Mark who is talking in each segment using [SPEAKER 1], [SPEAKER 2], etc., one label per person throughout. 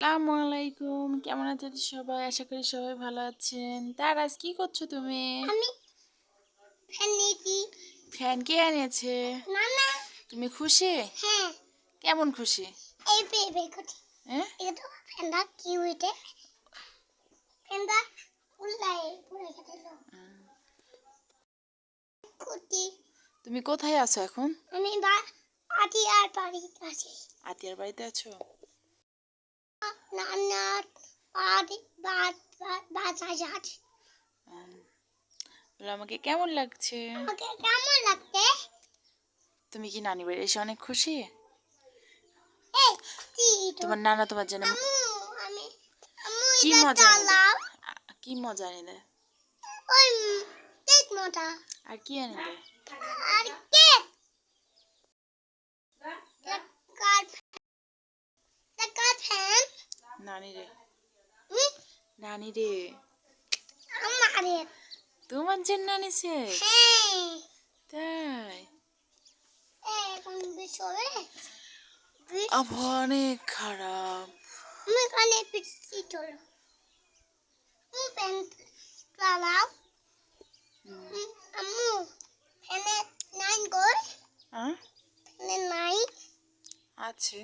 [SPEAKER 1] আসসালামু আলাইকুম, কেমন আছেন সবাই? আশা করি সবাই ভালো আছেন। তারাজ, কি করছো তুমি?
[SPEAKER 2] আমি ফ্যান নিয়েছি।
[SPEAKER 1] ফ্যান কে এনেছে?
[SPEAKER 2] নানা।
[SPEAKER 1] তুমি খুশি?
[SPEAKER 2] হ্যাঁ।
[SPEAKER 1] কেমন খুশি?
[SPEAKER 2] এই বেবে কোটি
[SPEAKER 1] হ্যাঁ,
[SPEAKER 2] এটা ফ্যানটা কি হইতে ফ্যানটা উল্লাই পড়ে গেল কোটি।
[SPEAKER 1] তুমি কোথায় আছো এখন?
[SPEAKER 2] আমি বা আটি আর বাড়ি আছি।
[SPEAKER 1] আতিয়ার বাড়িতে আছো?
[SPEAKER 2] নানার বাড়ি বাজার যাচ্ছে।
[SPEAKER 1] বলো, আমাকে কেমন লাগছে?
[SPEAKER 2] আমাকে কেমন লাগছে?
[SPEAKER 1] তুমি কি নানি বাড়ি এসে অনেক খুশি?
[SPEAKER 2] এই তো
[SPEAKER 1] তোমার নানা তোমার জন্য
[SPEAKER 2] আমু আমি আমু
[SPEAKER 1] কি
[SPEAKER 2] এটা
[SPEAKER 1] মজা এনে দেয়?
[SPEAKER 2] চালাও।
[SPEAKER 1] কি মজা এনে দেয়?
[SPEAKER 2] ওই কেক মজা
[SPEAKER 1] আর কি এনে দেয়?
[SPEAKER 2] আর কেক কার ফ্যান
[SPEAKER 1] নানি রে, নানি রে,
[SPEAKER 2] আমারে।
[SPEAKER 1] তোমার জন্য আনিছে?
[SPEAKER 2] হ্যাঁ।
[SPEAKER 1] তাই?
[SPEAKER 2] এখন বিছরে
[SPEAKER 1] আবহাওয়া অনেক খারাপ।
[SPEAKER 2] আমি কানে পিছি চলো পেন চালাও। আম্মু ফ্যানে নাইন কই
[SPEAKER 1] হ্যাঁ,
[SPEAKER 2] ফ্যানে নাই
[SPEAKER 1] আছে,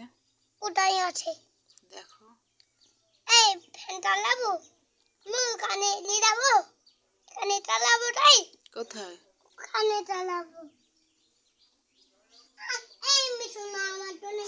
[SPEAKER 2] কোথায় আছে?
[SPEAKER 1] দেখো।
[SPEAKER 2] এই ফ্যান চালাবো মু কানে নিয়ে যাবো কানে চালাবো তাই
[SPEAKER 1] কোথায়?
[SPEAKER 2] কানে চালাবো। এই মিশু না আমার জন্য